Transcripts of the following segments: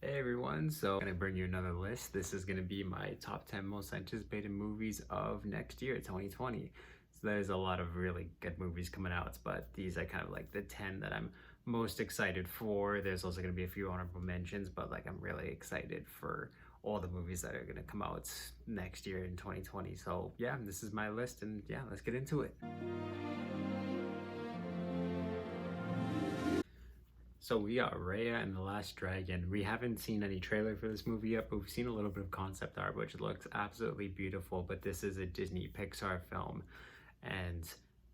Hey everyone, so I'm going to bring you another list. This is going to be my top 10 most anticipated movies of next year, 2020. So there's a lot of really good movies coming out, but these are kind of like the 10 that I'm most excited for. There's also going to be a few honorable mentions, but like I'm really excited for all the movies that are going to come out next year in 2020. So yeah, this is my list and yeah, let's get into it. So we got Raya and the Last Dragon. We haven't seen any trailer for this movie yet, but we've seen a little bit of concept art, which looks absolutely beautiful. But this is a Disney Pixar film, and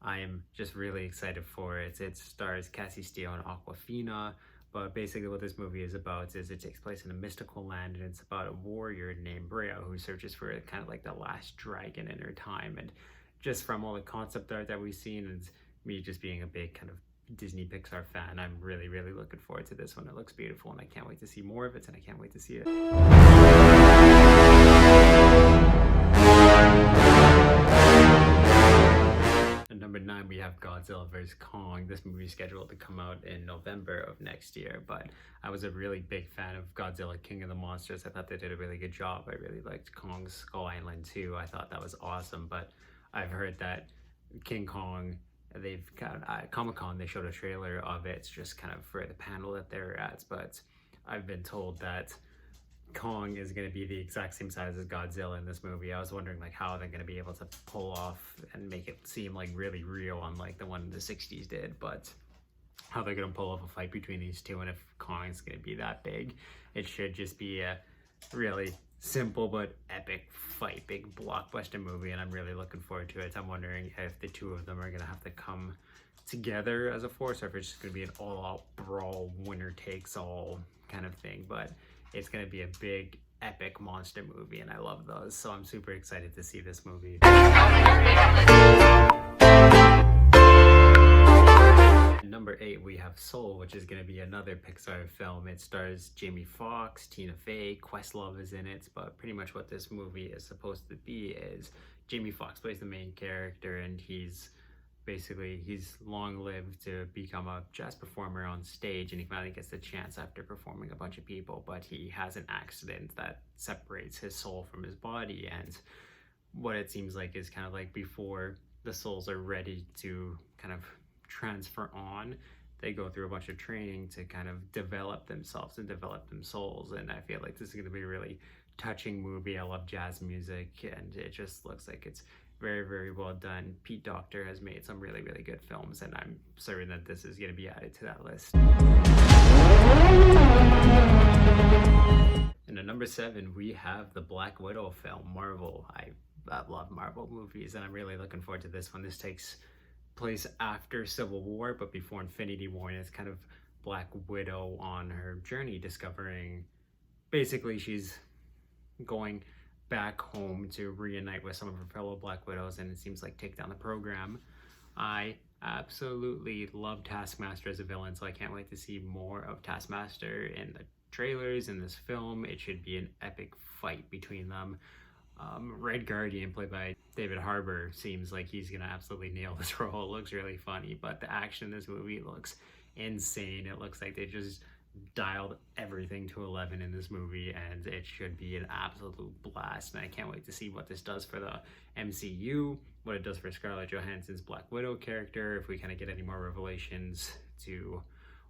I am just really excited for it. It stars Cassie Steele and Awkwafina, but basically what this movie is about is it takes place in a mystical land, and it's about a warrior named Raya who searches for kind of like the last dragon in her time. And just from all the concept art that we've seen, and me just being a big kind of Disney Pixar fan, I'm really looking forward to this one. It looks beautiful and I can't wait to see more of it, and I can't wait to see it. At number 9 we have Godzilla vs. Kong. This movie is scheduled to come out in November of next year, but I was a really big fan of Godzilla King of the Monsters. I thought they did a really good job. I really liked Kong's Skull Island too. I thought that was awesome, but I've heard that King Kong, they've got at Comic-Con they showed a trailer of it. It's just kind of for the panel that they're at, but I've been told that Kong is going to be the exact same size as Godzilla in this movie. I was wondering like how they're going to be able to pull off and make it seem like really real, unlike the one in the 60s did, but how they're going to pull off a fight between these two, and if Kong's going to be that big. It should just be a really simple but epic fight, big blockbuster movie, and I'm really looking forward to it. I'm wondering if the two of them are gonna have to come together as a force, or if it's just gonna be an all-out brawl, winner takes all kind of thing. But it's gonna be a big epic monster movie, and I love those, so I'm super excited to see this movie. Number 8 we have Soul, which is going to be another Pixar film. It stars Jamie Foxx, Tina Fey, Questlove is in it, but pretty much what this movie is supposed to be is Jamie Foxx plays the main character, and he's long lived to become a jazz performer on stage, and he finally gets the chance after performing a bunch of people, but he has an accident that separates his soul from his body, and what it seems like is kind of like before the souls are ready to kind of transfer on, they go through a bunch of training to kind of develop themselves and develop them souls. And I feel like this is going to be a really touching movie. I love jazz music, and it just looks like it's very well done. Pete Docter has made some really good films, and I'm certain that this is going to be added to that list. And at number 7 we have the Black Widow film, Marvel. I love Marvel movies, and I'm really looking forward to this one. This takes place after Civil War but before Infinity War, and it's kind of Black Widow on her journey, discovering basically she's going back home to reunite with some of her fellow Black Widows, and it seems like take down the program. I absolutely love Taskmaster as a villain, so I can't wait to see more of Taskmaster in the trailers in this film. It should be an epic fight between them. Red Guardian, played by David Harbour, seems like he's gonna absolutely nail this role. It looks really funny, but the action in this movie looks insane. It looks like they just dialed everything to 11 in this movie, and it should be an absolute blast, and I can't wait to see what this does for the MCU, what it does for Scarlett Johansson's Black Widow character, if we kind of get any more revelations to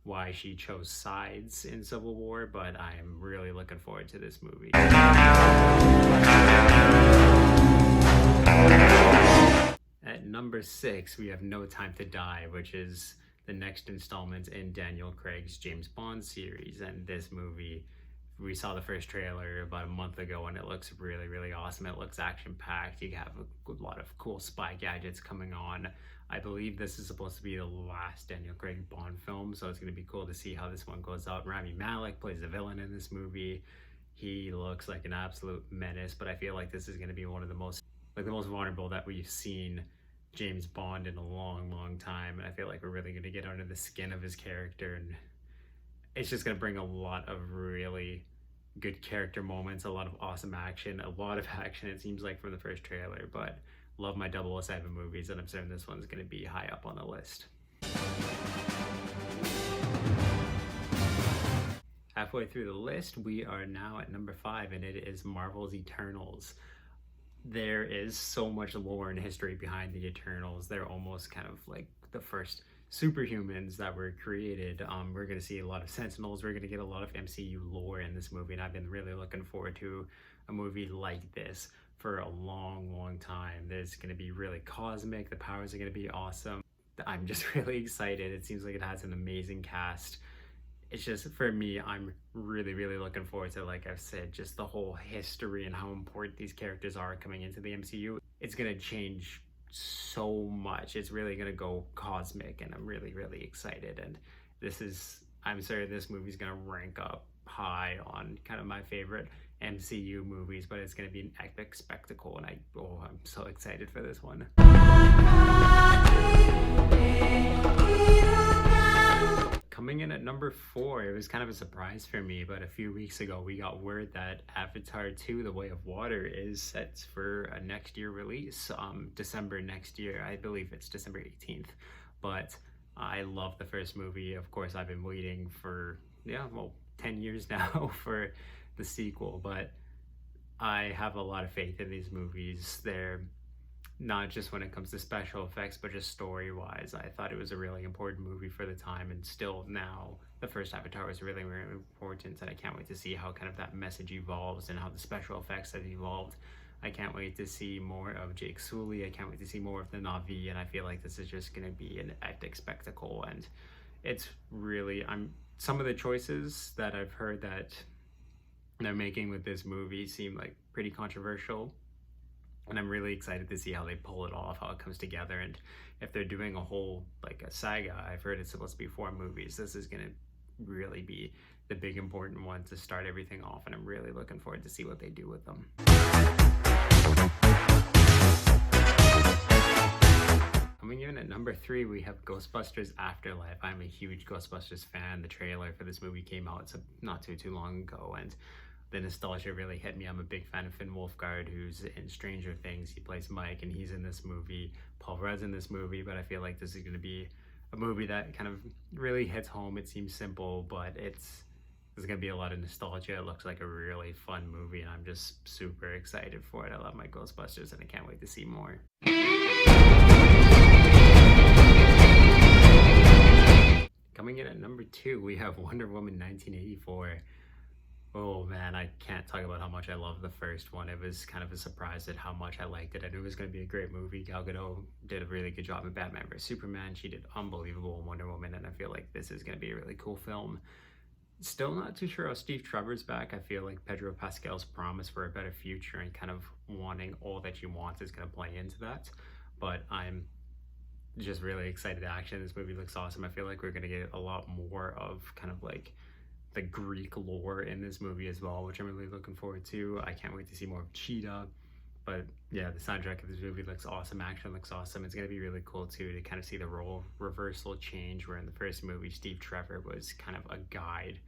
why she chose sides in Civil War, but I am really looking forward to this movie. At number 6 we have No Time to Die, which is the next installment in Daniel Craig's James Bond series. And this movie, we saw the first trailer about a month ago, and it looks really awesome. It looks action-packed. You have a lot of cool spy gadgets coming on. I believe this is supposed to be the last Daniel Craig Bond film, so it's going to be cool to see how this one goes out. Rami Malek plays the villain in this movie. He looks like an absolute menace, but I feel like this is going to be one of the most vulnerable that we've seen James Bond in a long time, and I feel like we're really going to get under the skin of his character, and it's just going to bring a lot of really good character moments, a lot of awesome action, it seems like, from the first trailer. But love my 007 movies, and I'm certain this one's going to be high up on the list. halfway through the list, we are now at number 5, and it is Marvel's Eternals. There is so much lore and history behind the Eternals. They're almost kind of like the first superhumans that were created. We're going to see a lot of Sentinels. We're going to get a lot of MCU lore in this movie, and I've been really looking forward to a movie like this for a long time. There's going to be really cosmic. The powers are going to be awesome. I'm just really excited. It seems like it has an amazing cast. It's just, for me, I'm really looking forward to, like I've said, just the whole history and how important these characters are coming into the MCU. It's going to change so much. It's really going to go cosmic, and I'm really excited. And I'm sorry, this movie's going to rank up high on kind of my favorite MCU movies, but it's going to be an epic spectacle, and I'm so excited for this one. Coming in at number 4, it was kind of a surprise for me, but a few weeks ago we got word that Avatar 2: The Way of Water is set for a next year release, December next year. I believe it's December 18th, but I love the first movie. Of course, I've been waiting for 10 years now for the sequel, but I have a lot of faith in these movies. They're not just when it comes to special effects, but just story-wise. I thought it was a really important movie for the time, and still now, the first Avatar was really important, and I can't wait to see how kind of that message evolves and how the special effects have evolved. I can't wait to see more of Jake Sully. I can't wait to see more of the Na'vi, and I feel like this is just going to be an epic spectacle, and it's really, some of the choices that I've heard that they're making with this movie seem like pretty controversial, and I'm really excited to see how they pull it off, how it comes together, and if they're doing a whole, like a saga. I've heard it's supposed to be 4 movies. This is going to really be the big important one to start everything off, and I'm really looking forward to see what they do with them. Coming in at number 3, we have Ghostbusters Afterlife. I'm a huge Ghostbusters fan. The trailer for this movie came out not too long ago, and the nostalgia really hit me. I'm a big fan of Finn Wolfhard, who's in Stranger Things. He plays Mike, and he's in this movie. Paul Rudd's in this movie, but I feel like this is going to be a movie that kind of really hits home. It seems simple, but there's going to be a lot of nostalgia. It looks like a really fun movie, and I'm just super excited for it. I love my Ghostbusters, and I can't wait to see more. Coming in at number 2, we have Wonder Woman 1984. Oh man, I can't talk about how much I love the first one. It was kind of a surprise at how much I liked it. I knew it was going to be a great movie. Gal Gadot did a really good job in Batman vs Superman. She did unbelievable in Wonder Woman, and I feel like this is going to be a really cool film. Still not too sure how Steve Trevor's back. I feel like Pedro Pascal's promise for a better future and kind of wanting all that you want is going to play into that. But I'm just really excited to action. This movie looks awesome. I feel like we're going to get a lot more of kind of like the Greek lore in this movie as well, which I'm really looking forward to. I can't wait to see more of Cheetah. But yeah, the soundtrack of this movie looks awesome. Action looks awesome. It's going to be really cool too to kind of see the role reversal change, where in the first movie Steve Trevor was kind of a guide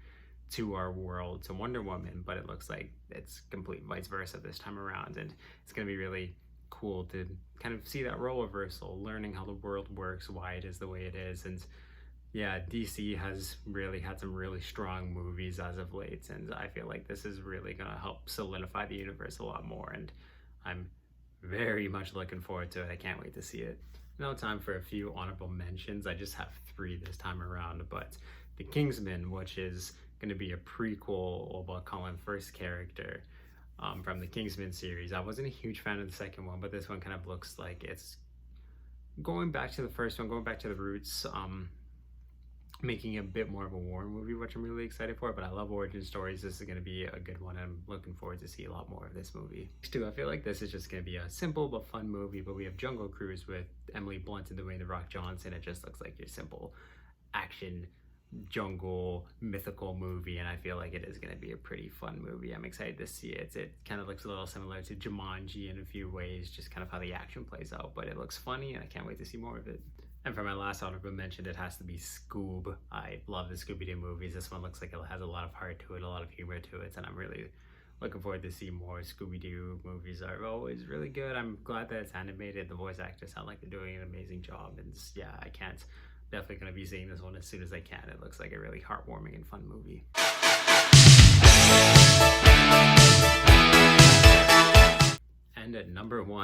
to our world, to Wonder Woman, but it looks like it's complete vice versa this time around, and it's going to be really cool to kind of see that role reversal, learning how the world works, why it is the way it is. And yeah, DC has really had some really strong movies as of late, and I feel like this is really going to help solidify the universe a lot more, and I'm very much looking forward to it. I can't wait to see it. Now time for a few honorable mentions. I just have 3 this time around, but The Kingsman, which is going to be a prequel about Colin Firth's character from the Kingsman series. I wasn't a huge fan of the second one, but this one kind of looks like it's going back to the first one, going back to the roots, making a bit more of a war movie, which I'm really excited for. But I love origin stories. This is going to be a good one. I'm looking forward to see a lot more of this movie. Next two, I feel like this is just going to be a simple but fun movie, but we have Jungle Cruise with Emily Blunt and Dwayne "The Rock" Johnson. It just looks like your simple action jungle mythical movie, and I feel like it is going to be a pretty fun movie. I'm excited to see it. It kind of looks a little similar to Jumanji in a few ways, just kind of how the action plays out, but it looks funny, and I can't wait to see more of it. And for my last honorable mention, it has to be Scoob. I love the Scooby-Doo movies. This one looks like it has a lot of heart to it, a lot of humor to it, and I'm really looking forward to see more. Scooby-Doo movies are always really good. I'm glad that it's animated. The voice actors sound like they're doing an amazing job, and yeah, I can't definitely going to be seeing this one as soon as I can. It looks like a really heartwarming and fun movie.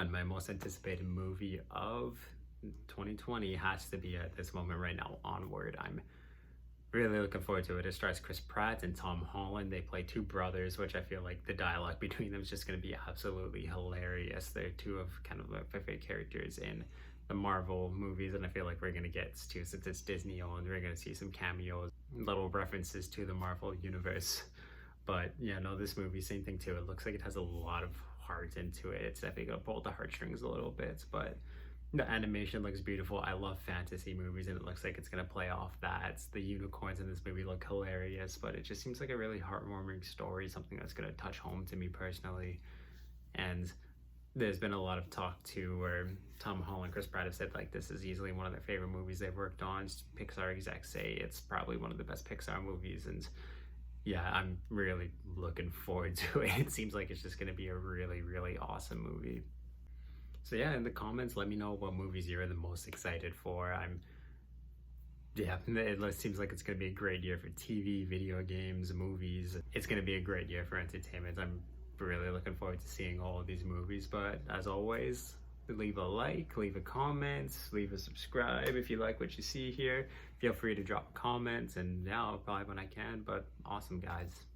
one, my most anticipated movie of 2020 has to be at this moment right now, Onward. I'm really looking forward to it. It stars Chris Pratt and Tom Holland. They play two brothers, which I feel like the dialogue between them is just going to be absolutely hilarious. They're two of kind of my favorite characters in the Marvel movies, and I feel like we're going to get to, since it's Disney owned, we're going to see some cameos, little references to the Marvel universe. But yeah, no, this movie, same thing too. It looks like it has a lot of heart into it. It's definitely going to pull the heartstrings a little bit, but the animation looks beautiful. I love fantasy movies, and it looks like it's going to play off that. The unicorns in this movie look hilarious, but it just seems like a really heartwarming story, something that's going to touch home to me personally. And there's been a lot of talk too where Tom Holland and Chris Pratt have said like this is easily one of their favorite movies they've worked on. Pixar execs say it's probably one of the best Pixar movies, and yeah, I'm really looking forward to it. It seems like it's just going to be a really, really awesome movie. So yeah, in the comments, let me know what movies you're the most excited for. Yeah, it seems like it's going to be a great year for TV, video games, movies. It's going to be a great year for entertainment. I'm really looking forward to seeing all of these movies. But as always, leave a like, leave a comment, leave a subscribe if you like what you see here. Feel free to drop comments, and now I'll probably when I can. But awesome, guys.